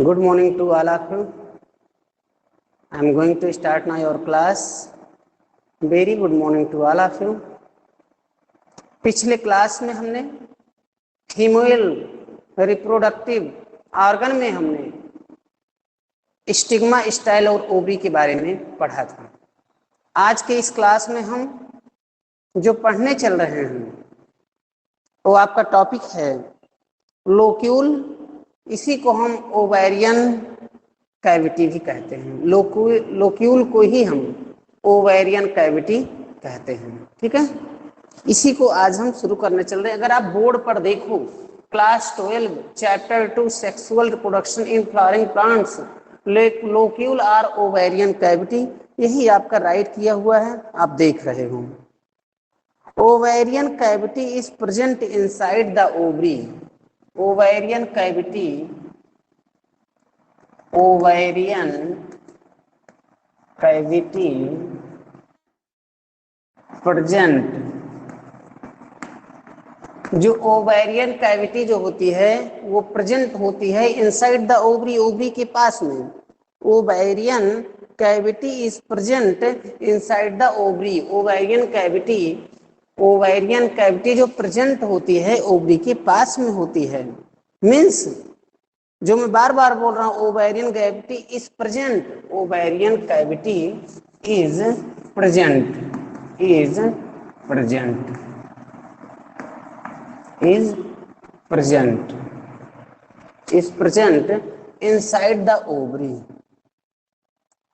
Good morning to all of you. I am going to start now your class. Very good morning to all of you. पिछले class में हमने female reproductive organ में हमने stigma, style और ovary के बारे में पढ़ा था। आज के इस क्लास में हम जो पढ़ने चल रहे हैं वो आपका टॉपिक है लोक्यूल। इसी को हम ओवेरियन कैविटी भी कहते हैं। लोक्यूल को ही हम ओवेरियन कैविटी कहते हैं। ठीक है, इसी को आज हम शुरू करने चल रहे हैं। अगर आप बोर्ड पर देखो class 12 chapter 2 sexual reproduction in flowering plants, locule or ovarian cavity, यही आपका राइट किया हुआ है, आप देख रहे हो। Ovarian cavity is present inside the ovary. Ovarian cavity, ovarian cavity present, जो ओवेरियन कैविटी जो होती है वो प्रेजेंट होती है इनसाइड द ओवरी, ओवरी के पास में। Ovarian cavity is present inside the ovary. Ovarian cavity जो प्रेजेंट होती है ओवरी के पास में होती है। मीन्स जो मैं बार बार बोल रहा हूं, ovarian cavity is present. Ovarian cavity is present, is present, is present inside the ovary,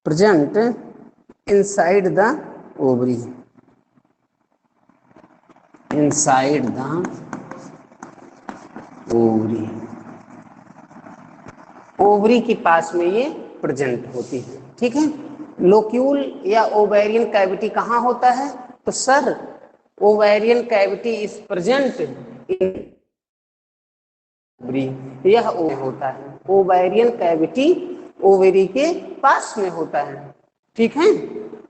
present inside the ovary, inside the ovary, ovary के पास में ये प्रेजेंट होती है। ठीक है, लोक्यूल या ओवेरियन कैविटी कहाँ होता है? तो sir ovarian cavity is present in ovary, यह होता है। ओवेरियन कैविटी ओवरी के पास में होता है। ठीक है,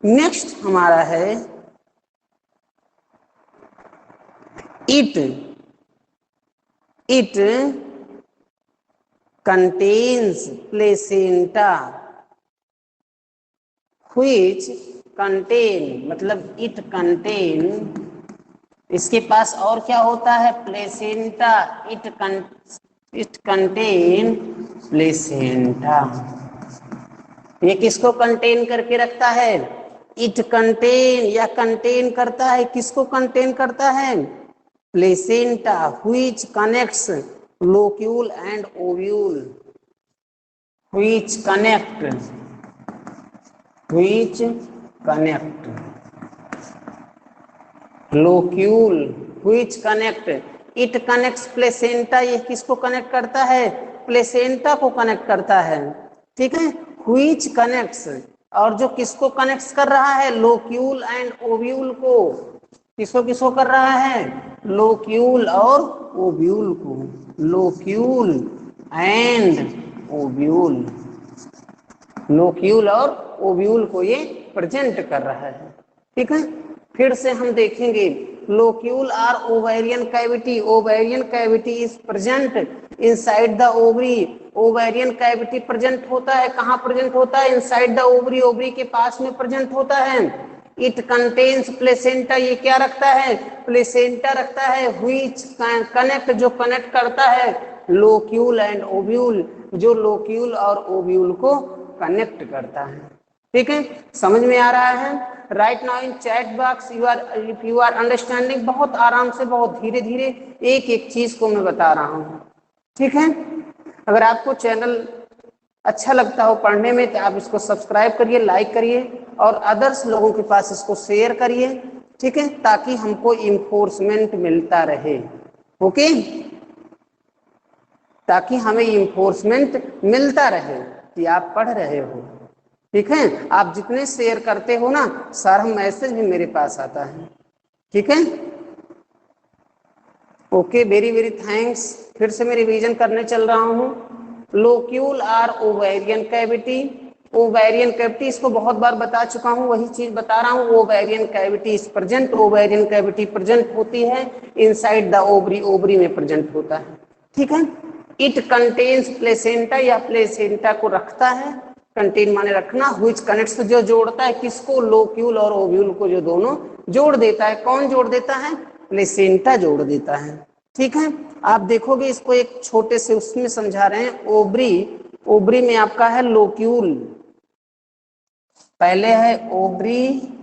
नेक्स्ट हमारा है it contains placenta which contain, मतलब it contain, इसके पास और क्या होता है? प्लेसेंटा। It contain placenta. ये किसको कंटेन करके रखता है? इट कंटेन, या कंटेन करता है, किसको कंटेन करता है? Placenta which connects locule and ovule, which connect locule, which connect, it connects placenta. ये किसको कनेक्ट करता है? प्लेसेंटा को कनेक्ट करता है। ठीक है, व्हिच कनेक्ट्स, और जो किसको कनेक्ट कर रहा है? लोक्यूल एंड ओव्यूल को। किसको कर रहा है? लोक्यूल और ओव्यूल को। लोक्यूल एंड ओव्यूल, लोक्यूल और ओव्यूल को ये प्रेजेंट कर रहा है। ठीक है, फिर से हम देखेंगे locule or ovarian cavity. Ovarian cavity is present inside the ovary. Ovarian cavity present होता है, कहाँ प्रेजेंट होता है? इनसाइड द ओवरी, ओवरी के पास में प्रेजेंट होता है। इट कंटेन्स प्लेसेंटा, ये क्या रखता है? प्लेसेंटा रखता है। व्हिच कनेक्ट, जो कनेक्ट करता है लोक्यूल एंड ओव्यूल, जो लोक्यूल और ओव्यूल को कनेक्ट करता है। ठीक है, समझ में आ रहा है? Right now in chat box if you are understanding, बहुत आराम से, बहुत धीरे धीरे एक एक चीज को मैं बता रहा हूँ। ठीक है, अगर आपको चैनल अच्छा लगता हो पढ़ने में तो आप इसको सब्सक्राइब करिए, लाइक करिए और अदर्स लोगों के पास इसको शेयर करिए। ठीक है, ताकि हमको इंफोर्समेंट मिलता रहे। ओके, ताकि हमें इंफोर्समेंट मिलता रहे कि आप पढ़ रहे हो। ठीक है, आप जितने शेयर करते हो ना, सारा मैसेज भी मेरे पास आता है। ठीक है, ओके, वेरी वेरी थैंक्स। फिर से मैं रिवीजन करने चल रहा हूँ। Locule or ovarian cavity. Ovarian cavity इसको बहुत बार बता चुका हूँ, वही चीज बता रहा हूँ। Ovarian cavity is present. Ovarian cavity present होती है इनसाइड द ओवरी, ओवरी में प्रेजेंट होता है। ठीक है, इट कंटेन्स प्लेसेंटा, या प्लेसेंटा को रखता है, कंटेन माने रखना, व्हिच कनेक्ट्स जो जोड़ता है किसको, लोक्यूल और ओव्यूल को, जो दोनों जोड़ देता है। कौन जोड़ देता है, प्लेसेंटा जोड़ देता है। ठीक है, आप देखोगे इसको एक छोटे से उसमें समझा रहे हैं। ओवरी, ओवरी में आपका है लोक्यूल, पहले है ओवरी,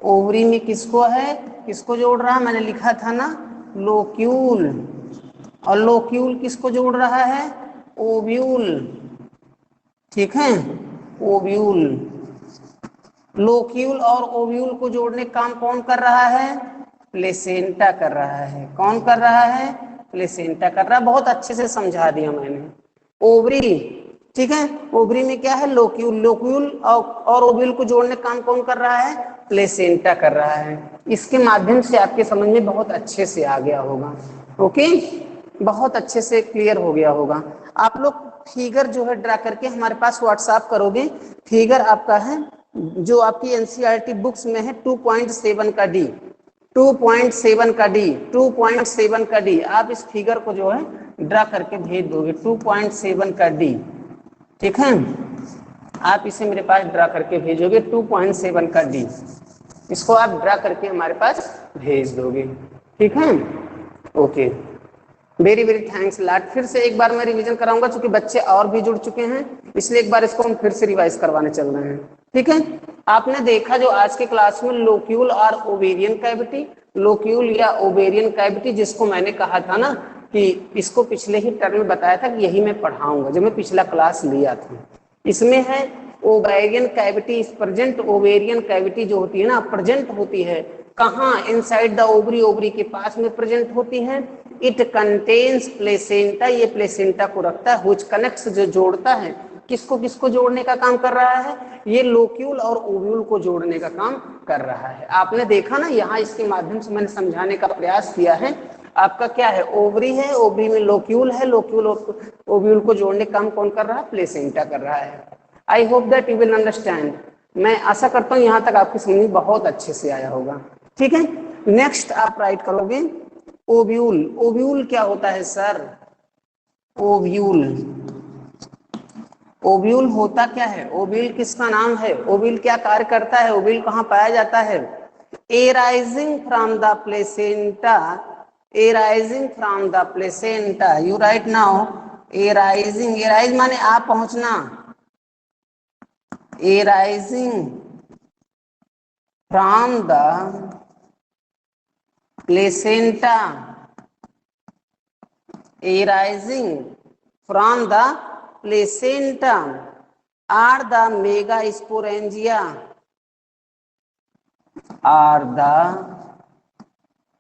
ओवरी में किसको है, किसको जोड़ रहा है, मैंने लिखा था ना लोक्यूल, और लोक्यूल किसको जोड़ रहा है, ओव्यूल। ठीक है, ओव्यूल, लोक्यूल और ओव्यूल को जोड़ने का काम कौन कर रहा है, प्लेसेंटा कर रहा है। कौन कर रहा है, प्लेसेंटा कर रहा है। बहुत अच्छे से समझा दिया मैंने। ओवरी, ठीक है, ओवरी में क्या है, लोक्यूल, लोक्यूल और ओव्यूल को जोड़ने का काम कौन कर रहा है, प्लेसेंटा कर रहा है। इसके माध्यम से आपके समझ में बहुत अच्छे से आ गया होगा। ओके, बहुत अच्छे से क्लियर हो गया होगा। आप लोग फिगर जो है ड्रा करके हमारे पास व्हाट्सएप करोगे। फिगर आपका है जो आपकी एनसीईआरटी बुक्स में है 2.7 का डी, 2.7 का डी, 2.7 का डी। आप इस फिगर को जो है ड्रा करके भेज दोगे, 2.7 का डी। ठीक है, आप इसे मेरे पास ड्रा करके भेजोगे 2.7 का डी, इसको आप ड्रा करके हमारे पास भेज दोगे। ठीक है, okay, very very thanks lot. फिर से एक बार मैं रिवीजन कराऊंगा, क्योंकि बच्चे और भी जुड़ चुके हैं, इसलिए एक बार इसको हम फिर से रिवाइज करवाने चल रहे हैं। ठीक है, आपने देखा जो आज के क्लास में लोक्यूल और ओवेरियन कैविटी, लोक्यूल या ओवेरियन कैविटी, जिसको मैंने कहा था ना कि इसको पिछले ही टर्म में बताया था कि यही मैं पढ़ाऊंगा, जब मैं पिछला क्लास लिया था। इसमें है ovarian cavity is present. Ovarian cavity जो होती है ना, प्रेजेंट होती है कहाँ, इनसाइड द ओवरी, ओवरी के पास में प्रेजेंट होती है। इट कंटेन्स प्लेसेंटा, ये प्लेसेंटा को रखता है। व्हिच कनेक्ट्स, जो जोड़ता है, किसको किसको जोड़ने का काम कर रहा है, ये लोक्यूल और ओव्यूल को जोड़ने का काम कर रहा है। आपने देखा ना, यहाँ इसके माध्यम से मैंने समझाने का प्रयास किया है। आपका क्या है, ओवरी है, ओवरी में लोक्यूल है, लोक्यूल और ओव्यूल को जोड़ने का काम कौन कर रहा है, प्लेसेंटा कर रहा है। I hope that you will understand. मैं आशा करता हूँ यहाँ तक आपकी समझ में बहुत अच्छे से आया होगा। ठीक है, नेक्स्ट आप राइट करोगे ओव्यूल। ओव्यूल क्या होता है सर, ओव्यूल, ओव्यूल होता क्या है, ओव्यूल किसका नाम है, ओव्यूल क्या कार्य करता है, ओव्यूल कहाँ पाया जाता है, arising from the placenta, arising from the placenta. You right now arising, arise माने आप पहुंचना, arising from the placenta, arising from the placenta are the megasporangia, are the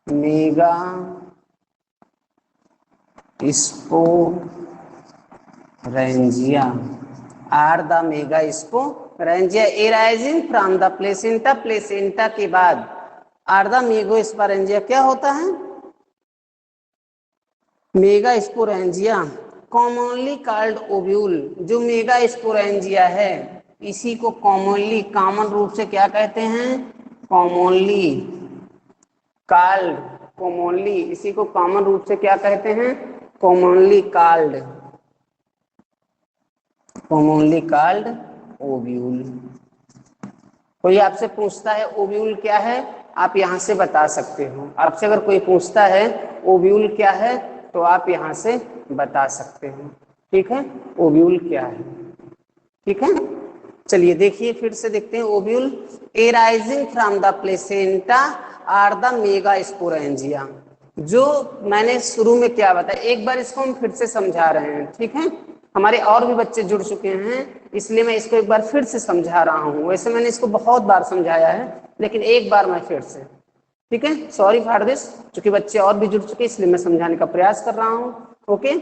megasporangia, are the megasporangia arising from the placenta, placenta के बाद are the megasporangia क्या होता है, megasporangia, commonly called ovule. जो megasporangia है इसी को कॉमनली, कॉमन रूप से क्या कहते हैं, कॉमनली कॉल्ड, कॉमनली इसी को कॉमन रूप से क्या कहते हैं, commonly called, commonly called ovule. कोई आपसे पूछता है ओव्यूल क्या है, आप यहाँ से बता सकते हो। आपसे अगर कोई पूछता है ओव्यूल क्या है, तो आप यहाँ से बता सकते हो। ठीक है, ओव्यूल क्या है। ठीक है, चलिए देखिए फिर से देखते हैं ovule. Arising from the placenta or the megasporangia. जो मैंने शुरू में क्या बताया, एक बार इसको हम फिर से समझा रहे हैं। ठीक है, हमारे और भी बच्चे जुड़ चुके हैं, इसलिए मैं इसको एक बार फिर से समझा रहा हूँ। वैसे मैंने इसको बहुत बार समझाया है, लेकिन एक बार मैं फिर से, ठीक है, सॉरी फॉर दिस, क्योंकि बच्चे और भी जुड़ चुके इसलिए मैं समझाने का प्रयास कर रहा हूँ। ओके,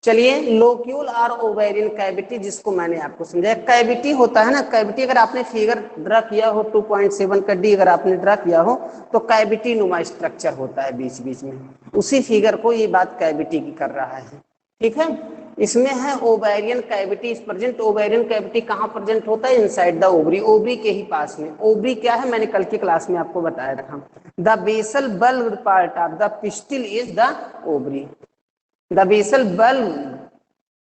चलिए लोक्यूल और ओवेरियन कैविटी, जिसको मैंने आपको समझाया, कैविटी होता है ना, कैविटी अगर आपने फिगर ड्रा किया हो 2.7 का डी अगर आपने ड्रा किया हो, तो कैविटी नुमा स्ट्रक्चर होता है बीच बीच में, उसी फिगर को ये बात कैविटी की कर रहा है। ठीक है, इसमें है ovarian cavity is present. Ovarian cavity कहाँ प्रेजेंट होता है, इनसाइड द ओवरी, ओवरी के ही पास में। ओवरी क्या है, मैंने कल की क्लास में आपको बताया था, the basal bulb part of the pistil is the ovary. The basal bulb,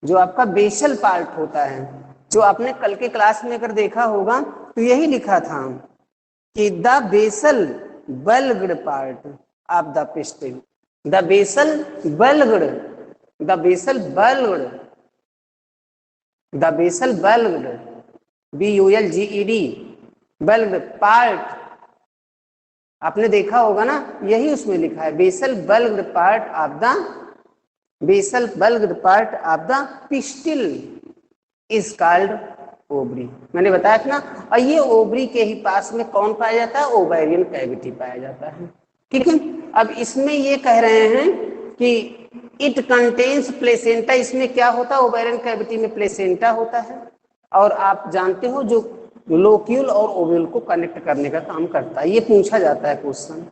जो आपका बेसल पार्ट होता है, जो आपने कल के क्लास में अगर देखा होगा तो यही लिखा था कि the basal bulged part of the pistil, the basal bulged, the basal bulged, the basal bulged, BULGED, bulged part, आपने देखा होगा ना, यही उसमें लिखा है, basal bulged part of the, basal bulged part of the pistil is called ovary. मैंने बताया था ना, और ये ओवरी के ही पास में कौन पाया जाता है, ओवेरियन कैविटी पाया जाता है। ठीक है, अब इसमें ये कह रहे हैं कि इट कंटेन्स प्लेसेंटा, इसमें क्या होता है, ओवेरियन कैविटी में प्लेसेंटा होता है, और आप जानते हो जो लोक्यूल और ओव्यूल को कनेक्ट करने का काम करता है, ये पूछा जाता है क्वेश्चन,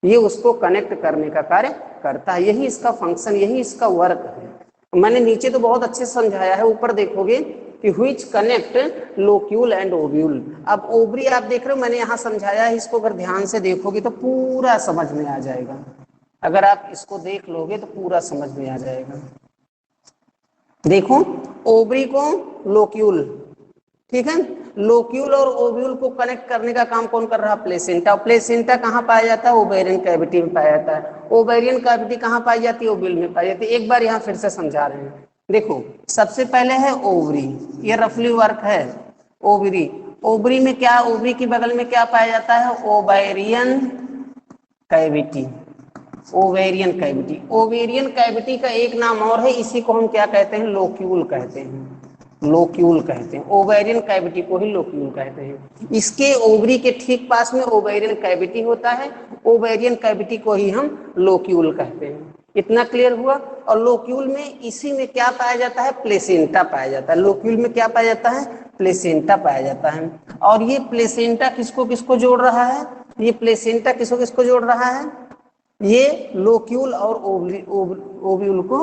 ये उसको कनेक्ट करने का कार्य करता है, यही इसका फंक्शन, यही इसका वर्क है। मैंने नीचे तो बहुत अच्छे से समझाया है, ऊपर देखोगे कि which connect locule and ovule. अब ओवरी आप देख रहे हो, मैंने यहाँ समझाया है, इसको अगर ध्यान से देखोगे तो पूरा समझ में आ जाएगा, अगर आप इसको देख लोगे तो पूरा समझ में आ जाएगा। देखो, ओवरी को लोक्यूल, ठीक है, लोक्यूल और ओव्यूल को कनेक्ट करने का काम कौन कर रहा है, प्लेसेंटा। प्लेसेंटा कहाँ पाया जाता है, ओवेरियन कैविटी में पाया जाता है। ओवेरियन कैविटी कहाँ पाई जाती है, ओव्यूल में पाई जाती है। एक बार यहाँ फिर से समझा रहे हैं, देखो सबसे पहले है ओवरी, ये रफली वर्क है ओवरी। ओवरी में क्या, ओवरी के बगल में क्या पाया जाता है, ovarian cavity, ovarian cavity. Ovarian cavity का एक नाम और है, इसी को हम क्या कहते हैं, लोक्यूल कहते हैं, लोक्यूल कहते हैं, ओवेरियन कैविटी को ही लोक्यूल कहते हैं। इसके ओवरी के ठीक पास में ओवेरियन कैविटी होता है, ओवेरियन कैविटी को ही हम लोक्यूल कहते हैं। इतना क्लियर हुआ। और लोक्यूल में इसी में क्या पाया जाता है, प्लेसेंटा पाया जाता है। लोक्यूल में क्या पाया जाता है, प्लेसेंटा पाया जाता है। और ये प्लेसेंटा किसको किसको जोड़ रहा है, ये प्लेसेंटा किसको किसको जोड़ रहा है, ये लोक्यूल और ओव्यूल को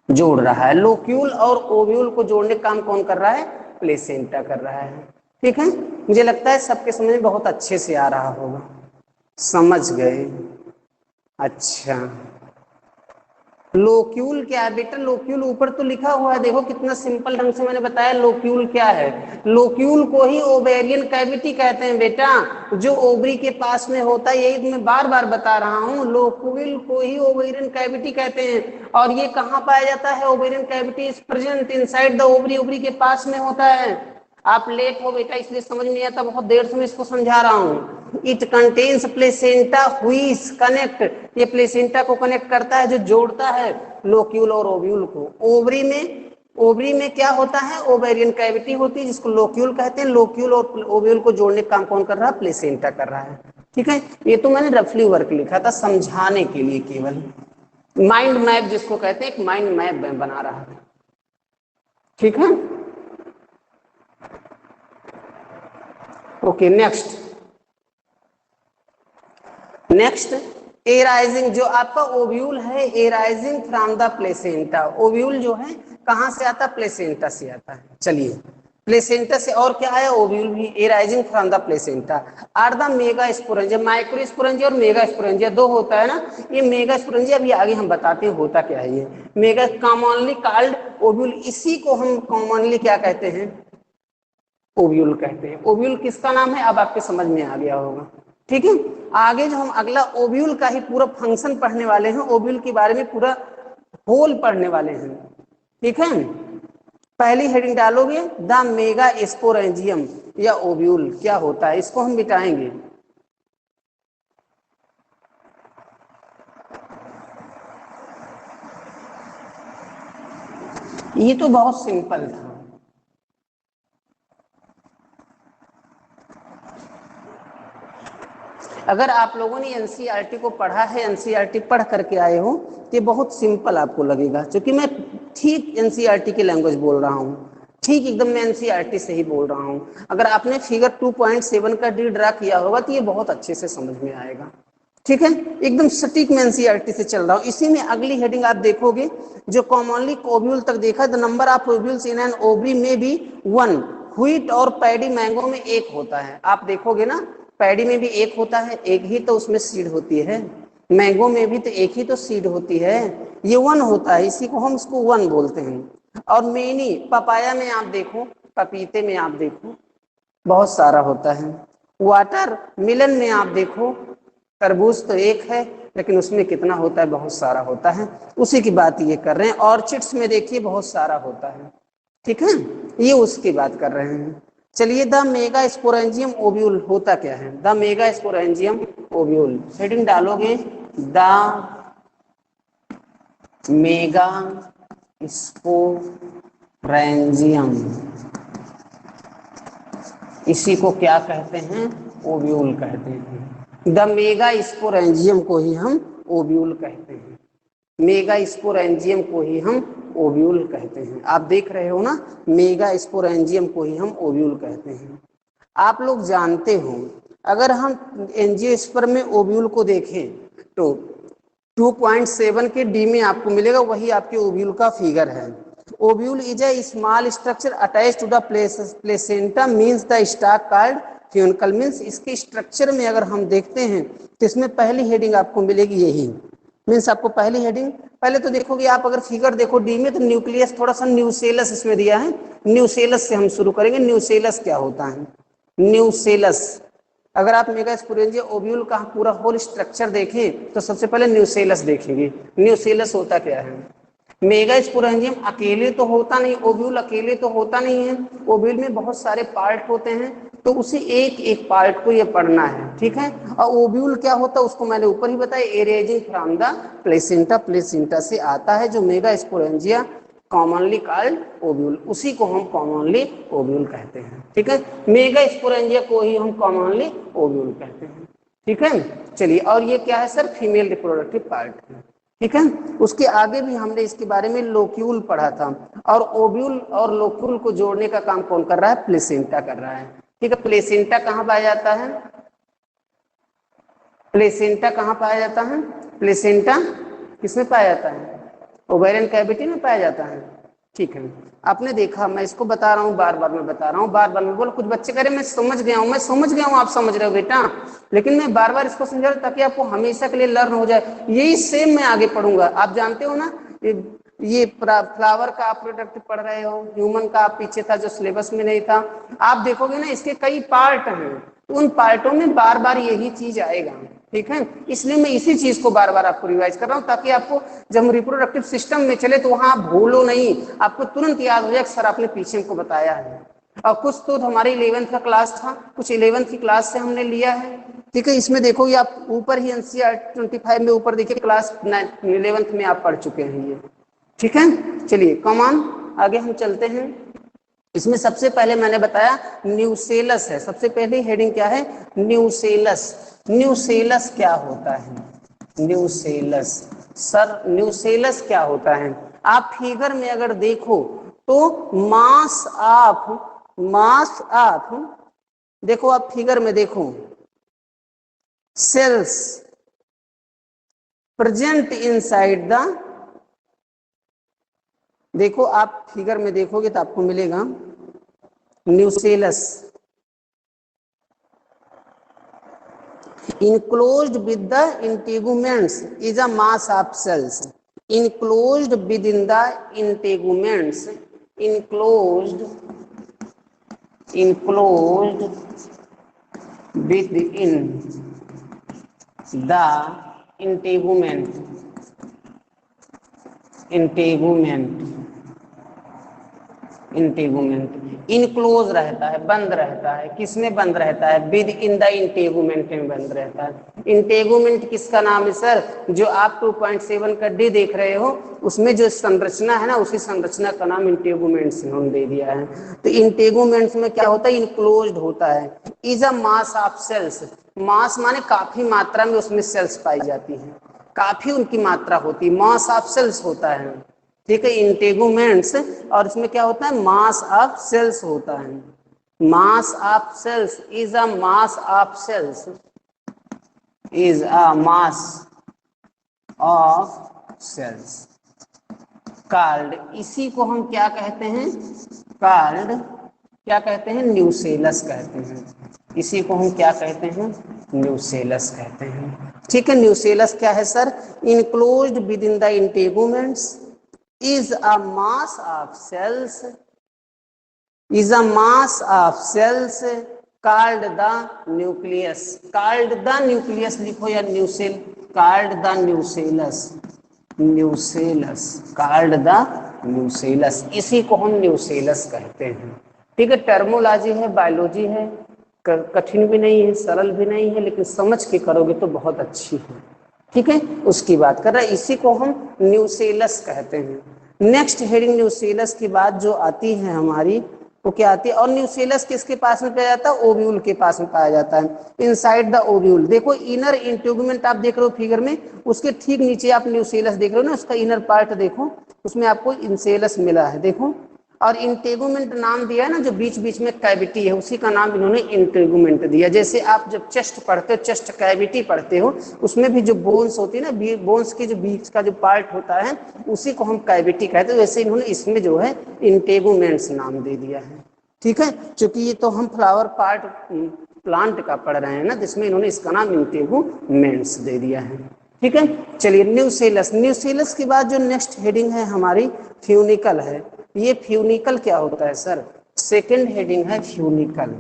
जोड़ रहा है। लोक्यूल और ओव्यूल को जोड़ने का काम कौन कर रहा है, प्लेसेंटा कर रहा है। ठीक है, मुझे लगता है सबके समझ में बहुत अच्छे से आ रहा होगा, समझ गए। अच्छा, लोक्यूल क्या है बेटा, लोक्यूल ऊपर तो लिखा हुआ है, देखो कितना सिंपल ढंग से मैंने बताया लोक्यूल क्या है। लोक्यूल को ही ओवेरियन कैविटी कहते हैं बेटा, जो ओवरी के पास में होता है, यही मैं बार बार बता रहा हूँ, लोक्यूल को ही ओवेरियन कैविटी कहते हैं। और ये कहाँ पाया जाता है, ovarian cavity is present inside the ovary, ovary के पास में होता है। आप लेट हो बेटा इसलिए समझ नहीं आता, बहुत देर से मैं इसको समझा रहा हूँ। It contains placenta which connect, ये प्लेसेंटा को कनेक्ट करता है, जो जोड़ता है लोक्यूल और ओव्यूल को। ओवरी में, ओवरी में क्या होता है, ओवेरियन कैविटी होती है जिसको लोक्यूल कहते हैं। लोक्यूल और ओव्यूल को जोड़ने का काम कौन कर रहा है, प्लेसेंटा कर रहा है। ठीक है, ये तो मैंने रफली वर्क लिखा था समझाने के लिए, केवल माइंड मैप जिसको कहते हैं, एक माइंड मैप बना रहा था। ठीक है, ओके नेक्स्ट, नेक्स्ट एराइजिंग, जो आपका ओव्यूल है arising from the placenta. Ovule जो है कहां से आता है, प्लेसेंटा से आता है। चलिए, प्लेसेंटा से और क्या है, ओव्यूल भी arising from the placenta or the megasporangia. Microsporangia और मेगा स्पोरेंजिया दो होता है ना, ये मेगा स्पोरेंजिया भी आगे हम बताते हैं होता क्या है। ये मेगा कॉमनली कॉल्ड ओव्यूल, इसी को हम कॉमनली क्या कहते हैं, ओव्यूल कहते हैं। ओव्यूल किसका नाम है, अब आपके समझ में आ गया होगा। ठीक है, आगे जो हम अगला ओव्यूल का ही पूरा फंक्शन पढ़ने वाले हैं, ओव्यूल के बारे में पूरा होल पढ़ने वाले हैं। ठीक है, पहली हेडिंग डालोगे द मेगा स्पोरेंजियम या ओव्यूल क्या होता है, इसको हम मिटाएंगे। ये तो बहुत सिंपल था, अगर आप लोगों ने एनसीईआरटी को पढ़ा है, एनसीईआरटी पढ़ करके आए हो, तो बहुत सिंपल आपको लगेगा, क्योंकि मैं ठीक एनसीईआरटी की लैंग्वेज बोल रहा हूँ, ठीक एकदम मैं एनसीईआरटी से ही बोल रहा हूँ। अगर आपने फिगर 2.7 का डी ड्रा किया होगा तो ये बहुत अच्छे से समझ में आएगा। ठीक है, एकदम सटीक मैं एनसीईआरटी से चल रहा हूँ। इसी में अगली हेडिंग आप देखोगे, जो कॉमनली ओव्यूल तक देखा, the number of ovules in an ovary में भी 1, व्हीट और पैडी मैंगो में 1 होता है। आप देखोगे ना, पैडी में भी 1 होता है, एक ही तो उसमें सीड होती है। मैंगो में भी तो एक ही तो सीड होती है, ये वन होता है, इसी को हम इसको वन बोलते हैं। और मेनी, पपाया में आप देखो, पपीते में आप देखो बहुत सारा होता है। वाटर मिलन में आप देखो, तरबूज तो एक है लेकिन उसमें कितना होता है, बहुत सारा होता है, उसी की बात ये कर रहे हैं। ऑर्चिड्स में देखिए बहुत सारा होता है, ठीक है, ये उसकी बात कर रहे हैं। चलिए, द मेगा स्पोरेंजियम ओव्यूल होता क्या है, the megasporangium ovule, heading डालोगे द मेगा स्पोरेंजियम, इसी को क्या कहते हैं, ओव्यूल कहते हैं। द मेगा स्पोरेंजियम को ही हम ओव्यूल कहते हैं, मेगा स्पोरेंजियम को ही हम ओव्यूल कहते हैं। आप देख रहे हो ना, मेगा स्पोरेंजियम को ही हम ओव्यूल कहते हैं। आप लोग जानते हो, अगर हम एंजियोस्पर्म में ओव्यूल को देखें तो 2.7 के डी में आपको मिलेगा, वही आपके ओव्यूल का फिगर है। Ovule is a small structure attach to the placenta means the stalk called funicle, means इसके स्ट्रक्चर में अगर हम देखते हैं तो इसमें पहली हेडिंग आपको मिलेगी यही, मीन्स आपको पहली हेडिंग, पहले तो देखोगे आप अगर फिगर देखो डी में तो न्यूक्लियस थोड़ा सा न्यूसेलस इसमें दिया है, न्यूसेलस से हम शुरू करेंगे। न्यूसेलस क्या होता है, न्यूसेलस, अगर आप मेगा स्पोरेंजियम ओव्यूल का पूरा होल स्ट्रक्चर देखें तो सबसे पहले न्यूसेलस देखेंगे। न्यूसेलस होता क्या है, मेगा स्पोरेंजियम अकेले तो होता नहीं, ओव्यूल अकेले तो होता नहीं है, ओव्यूल में बहुत सारे पार्ट होते हैं, तो उसी एक एक पार्ट को ये पढ़ना है, ठीक है। और ओव्यूल क्या होता है उसको मैंने ऊपर ही बताया, एरेजिंग फ्रॉम द प्लेसेंटा, प्लेसेंटा से आता है जो mega sporangia commonly called ovule, उसी को हम कॉमनली ओव्यूल कहते हैं, ठीक है। मेगा स्पोरेंजिया को ही हम कॉमनली ओव्यूल कहते हैं, ठीक है। चलिए, और ये क्या है सर, फीमेल रिप्रोडक्टिव पार्ट है, ठीक है। उसके आगे भी हमने इसके बारे में लोक्यूल पढ़ा था, और ओव्यूल और लोक्यूल को जोड़ने का काम कौन कर रहा है, प्लेसेंटा कर रहा है, ठीक है। प्लेसेंटा कहाँ पाया जाता है, प्लेसेंटा कहाँ पाया जाता है, प्लेसेंटा किसमें पाया जाता है, ओवेरियन कैविटी में पाया जाता है, ठीक है। आपने देखा, मैं इसको बता रहा हूँ, बार बार मैं बता रहा हूँ, बार बार मैं बोल, कुछ बच्चे कह रहे मैं समझ गया हूँ, मैं समझ गया हूँ, आप समझ रहे हो बेटा, लेकिन मैं बार बार इसको समझा रहा हूँ ताकि आपको हमेशा के लिए लर्न हो जाए, यही सेम मैं आगे पढ़ूंगा। आप जानते हो ना, ये फ्लावर का आप प्रोडक्ट पढ़ रहे हो, ह्यूमन का आप पीछे था जो सिलेबस में नहीं था, आप देखोगे ना इसके कई पार्ट हैं, उन पार्टों में बार बार यही चीज आएगा, ठीक है। इसलिए मैं इसी चीज को बार बार आपको रिवाइज कर रहा हूं ताकि आपको जब हम रिप्रोडक्टिव सिस्टम में चले तो वहां आप भूलो नहीं, आपको तुरंत याद हो जाए सर आपने पीछे को बताया है। और कुछ तो हमारे 11th का क्लास था, कुछ 11th की क्लास से हमने लिया है, ठीक है। इसमें देखो ये आप ऊपर ही NCERT 25 में ऊपर देखिए, क्लास 11th में आप पढ़ चुके हैं ये, ठीक है। चलिए कम ऑन, आगे हम चलते हैं। इसमें सबसे पहले मैंने बताया न्यूसेलस है, सबसे पहले हेडिंग क्या है, न्यूसेलस। न्यूसेलस क्या होता है, न्यूसेलस, सर न्यूसेलस क्या होता है, आप फिगर में अगर देखो तो मास ऑफ देखो, आप फिगर में देखो, सेल्स प्रेजेंट इनसाइड द, देखो आप फिगर में देखोगे तो आपको मिलेगा nucellus enclosed with the integuments is a mass of cells, enclosed within the integuments, enclosed within the integument enclose रहता है, बंद रहता है, किसमें बंद रहता है, विद इन द इंटेगुमेंट में बंद रहता है। इंटेगुमेंट किसका नाम है सर, जो आप 2.7 का डी देख रहे हो उसमें जो संरचना है ना, उसी संरचना का नाम इंटेगुमेंट्स इन्होंने दे दिया है। तो इंटेगुमेंट्स में क्या होता है, इनक्लोज्ड होता है। Is a mass of cells, mass माने काफी मात्रा में उसमें सेल्स पाई जाती है, काफी उनकी मात्रा होती है, मास ऑफ सेल्स होता है, ठीक है। इंटेगुमेंट्स, और इसमें क्या होता है, मास ऑफ सेल्स होता है, mass of cells is a mass of cells, is a mass of cells called, इसी को हम क्या कहते हैं, कॉल्ड क्या कहते हैं, न्यूसेलस कहते हैं, इसी को हम क्या कहते हैं, न्यूसेलस कहते हैं। ठीक है, न्यूसेलस क्या है sir, enclosed within the integuments is a mass of cells is a mass of cells called the nucleus, called the nucleus लिखो या न्यूसेल, called the nucellus, nucellus, called the nucellus, इसी को हम न्यूसेलस कहते हैं। ठीक है, टर्मोलॉजी है, बायोलॉजी है, कठिन भी नहीं है, सरल भी नहीं है, लेकिन समझ के करोगे तो बहुत अच्छी है। ठीक है, उसकी बात कर रहा है, इसी को हम न्यूसेलस कहते हैं। नेक्स्ट हेडिंग न्यूसेलस की बात जो आती है हमारी, वो क्या आती है, और न्यूसेलस किसके पास में पाया जाता है, ओव्यूल के पास में पाया जाता है, इनसाइड द ओव्यूल। देखो इनर इंटेगुमेंट आप देख रहे हो फिगर में, उसके ठीक नीचे आप न्यूसेलस देख रहे हो ना, उसका इनर पार्ट देखो, उसमें आपको इनसेलस मिला है, देखो। और इंटेगुमेंट नाम दिया है ना, जो बीच बीच में कैविटी है, उसी का नाम इन्होंने इंटेगुमेंट दिया। जैसे आप जब चेस्ट पढ़ते हो, चेस्ट कैविटी पढ़ते हो, उसमें भी जो बोन्स होती है ना, बोन्स के जो बीच का जो पार्ट होता है, उसी को हम कैविटी कहते हैं। वैसे इन्होंने इसमें जो है इंटेगुमेंट्स नाम दे दिया है। ठीक है, क्योंकि ये तो हम फ्लावर पार्ट प्लांट का पढ़ रहे हैं ना, जिसमें इन्होंने इसका नाम इंटेगुमेंट्स दे दिया है। ठीक है, चलिए न्यूसेलस, न्यूसेलस के बाद जो नेक्स्ट हेडिंग है हमारी फ्यूनिकल है। ये फ्यूनिकल क्या होता है सर, सेकंड हेडिंग है फ्यूनिकल।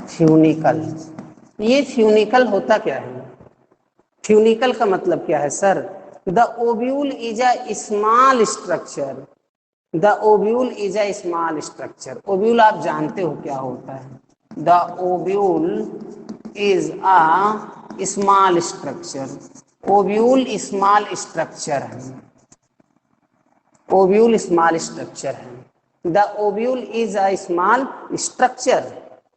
फ्यूनिकल, ये फ्यूनिकल होता क्या है, फ्यूनिकल का मतलब क्या है sir, the ovule is a small structure, the ovule is a small structure. Ovule आप जानते हो क्या होता है, the ovule is a small structure, ovule small structure है, ओव्यूल स्मॉल स्ट्रक्चर है। The ovule is a small structure,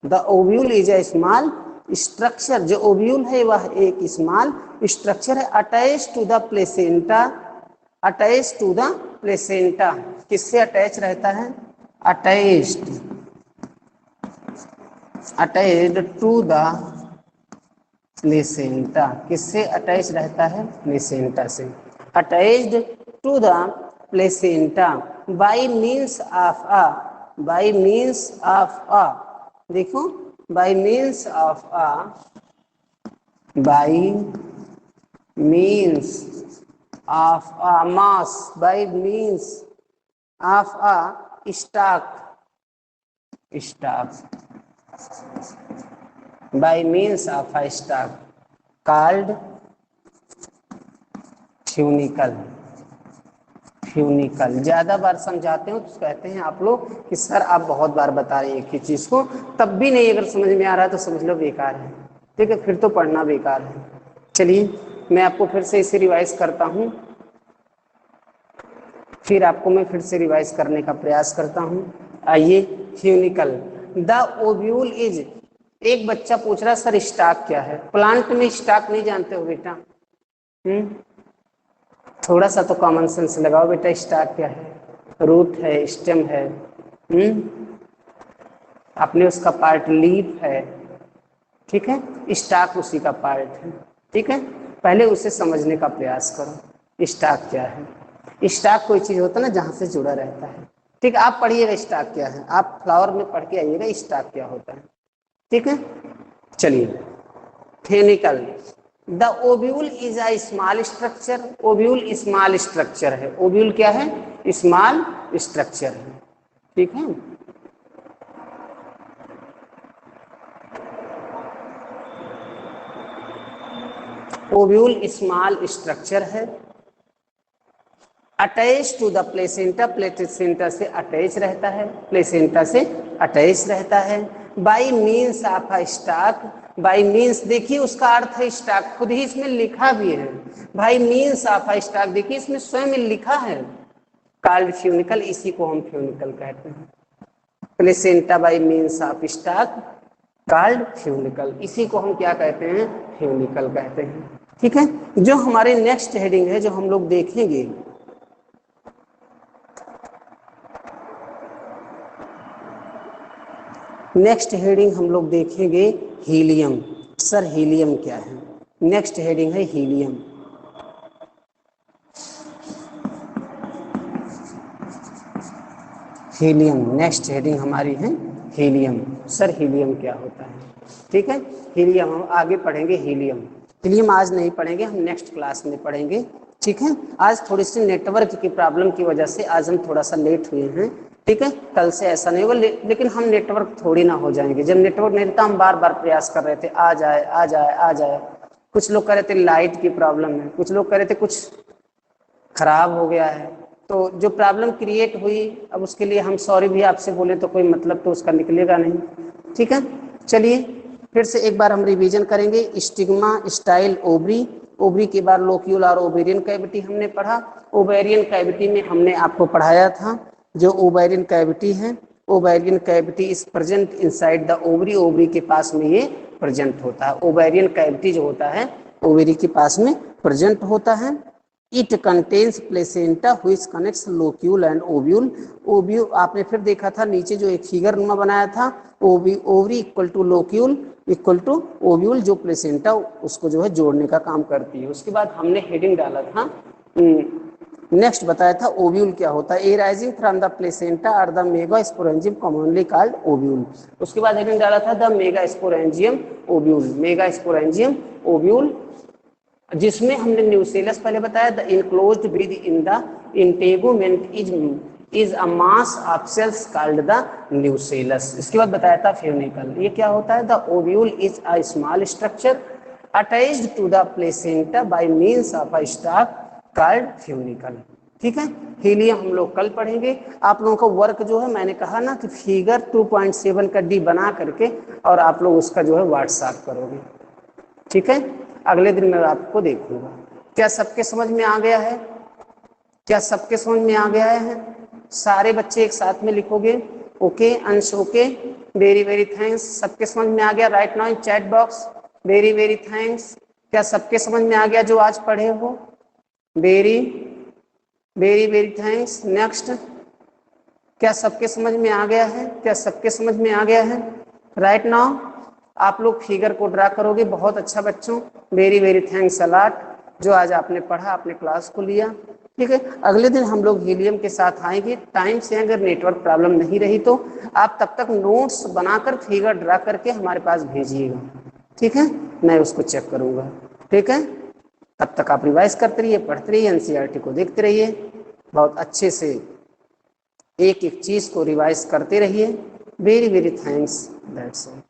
the ovule is a small structure, जो ovule है वह एक स्मॉल स्ट्रक्चर है, attach to the placenta, attach to the placenta, किससे attach रहता है, attached, attached to the placenta, किससे अटैच रहता है, प्लेसेंटा से, attached to the placenta by means of a, by means of a, देखो by means of a, by means of a mass, by means of a stalk, stalk, by means of a stalk called funicle. Funicle ज्यादा बार समझाते हो तो कहते हैं आप लोग कि सर आप बहुत बार बता रहे हैं एक ही चीज को, तब भी नहीं अगर समझ में आ रहा है तो समझ लो बेकार है। ठीक है, फिर तो पढ़ना बेकार है। चलिए मैं आपको फिर से इसे रिवाइज करता हूँ, फिर आपको मैं फिर से रिवाइज करने का प्रयास करता हूँ। आइए, फ्यूनिकल, द ओव्यूल इज, एक बच्चा पूछ रहा सर स्टॉक क्या है, प्लांट में स्टॉक नहीं जानते हो बेटा, थोड़ा सा तो कॉमन सेंस लगाओ बेटा, स्टॉक क्या है, रूट है, स्टेम है, अपने उसका पार्ट लीफ है, ठीक है, स्टॉक उसी का पार्ट है। ठीक है, पहले उसे समझने का प्रयास करो, स्टॉक क्या है। स्टॉक कोई चीज होता है ना जहां से जुड़ा रहता है। ठीक है, आप पढ़िएगा स्टॉक क्या है, आप फ्लावर में पढ़ के आइएगा स्टॉक क्या होता है। ठीक है, चलिए funicle, the ovule is a small structure, ovule small structure है, ओव्यूल क्या है, स्मॉल स्ट्रक्चर है। ठीक है, ओव्यूल स्मॉल स्ट्रक्चर है, attach to the placenta, placenta से अटैच रहता है, प्लेसेंटा से अटैच रहता है, by means of a stalk, by means देखिए उसका अर्थ है स्टॉक, खुद ही इसमें लिखा भी है, by means of a stock, देखिए इसमें स्वयं में लिखा है, कॉल्ड फ्यूनिकल, इसी को हम फ्यूनिकल कहते हैं। Placenta by means of stock called funicle, इसी को हम क्या कहते हैं, फ्यूनिकल कहते हैं। ठीक है, जो हमारे नेक्स्ट हेडिंग है जो हम लोग देखेंगे, नेक्स्ट हेडिंग हम लोग देखेंगे हीलियम। सर हीलियम क्या है, नेक्स्ट हेडिंग है हीलियम। हीलियम नेक्स्ट हेडिंग हमारी है हीलियम। सर हीलियम क्या होता है? ठीक है, हीलियम हम आगे पढ़ेंगे। हीलियम हीलियम आज नहीं पढ़ेंगे, हम नेक्स्ट क्लास में पढ़ेंगे। ठीक है, आज थोड़ी सी नेटवर्क की प्रॉब्लम की वजह से आज हम थोड़ा सा लेट हुए हैं। ठीक है, कल से ऐसा नहीं होगा, लेकिन हम नेटवर्क थोड़ी ना हो जाएंगे। जब नेटवर्क नहीं रहता हम बार बार प्रयास कर रहे थे आ जाए आ जाए आ जाए। कुछ लोग कह रहे थे लाइट की प्रॉब्लम है, कुछ लोग कह रहे थे कुछ खराब हो गया है। तो जो प्रॉब्लम क्रिएट हुई, अब उसके लिए हम सॉरी भी आपसे बोले तो कोई मतलब तो उसका निकलेगा नहीं। ठीक है, चलिए फिर से एक बार हम रिवीजन करेंगे। स्टिग्मा, स्टाइल, ओवरी, ओवरी के बाद लोक्यूल और ओवेरियन कैविटी हमने पढ़ा। ओवेरियन कैविटी में हमने आपको पढ़ाया था जो ओवेरियन कैविटी है, ovarian cavity is present inside the ovary, ovary के पास में ये प्रेजेंट होता है। ओवेरियन कैविटी जो होता है ओवरी के पास में प्रेजेंट होता है। It contains placenta which connects locule and ovule. Ovule आपने फिर देखा था नीचे जो एक फिगर नुमा बनाया था, ovary equal to locule equal to ovule, जो प्लेसेंटा उसको जो है जोड़ने का काम करती है। उसके बाद हमने हेडिंग डाला था, नेक्स्ट बताया था ओव्यूल क्या होता है। Arising from the placenta or the megasporangium commonly called ovule. उसके बाद हेडिंग डाला था the megasporangium ovule, megasporangium ovule, जिसमें हमने न्यूसेलस पहले बताया। The enclosed within the integument is a mass of cells called the nucellus. इसके बाद बताया था फ्यूनिकल। ये क्या होता है? The ovule is a small structure attached to the placenta by means of a stock called funicle. ठीक है, हीलियम हम लोग कल पढ़ेंगे। आप लोगों का वर्क जो है मैंने कहा ना कि फिगर 2.7 का डी बना करके और आप लोग उसका जो है व्हाट्सएप करोगे। ठीक है, अगले दिन मैं आपको देखूंगा। क्या सबके समझ में आ गया है? क्या सबके समझ में आ गया है? सारे बच्चे एक साथ में लिखोगे। ओके अंश, ओके, वेरी वेरी थैंक्स। सबके समझ में आ गया? Right now in chat box very very thanks. क्या सबके समझ में आ गया जो आज पढ़े हो? Very very very thanks. Next, क्या सबके समझ में आ गया है? क्या सबके समझ में आ गया है? राइट नाउ आप लोग फिगर को ड्रा करोगे। बहुत अच्छा बच्चों, वेरी वेरी थैंक्स अलॉट जो आज आपने पढ़ा, आपने क्लास को लिया। ठीक है, अगले दिन हम लोग हीलियम के साथ आएंगे। टाइम से अगर नेटवर्क प्रॉब्लम नहीं रही तो आप तब तक नोट्स बनाकर फिगर ड्रा करके हमारे पास भेजिएगा। ठीक है, मैं उसको चेक करूंगा। ठीक है, तब तक आप रिवाइज करते रहिए, पढ़ते रहिए, एनसीईआरटी को देखते रहिए, बहुत अच्छे से एक एक चीज को रिवाइज करते रहिए। Very very thanks, that's all.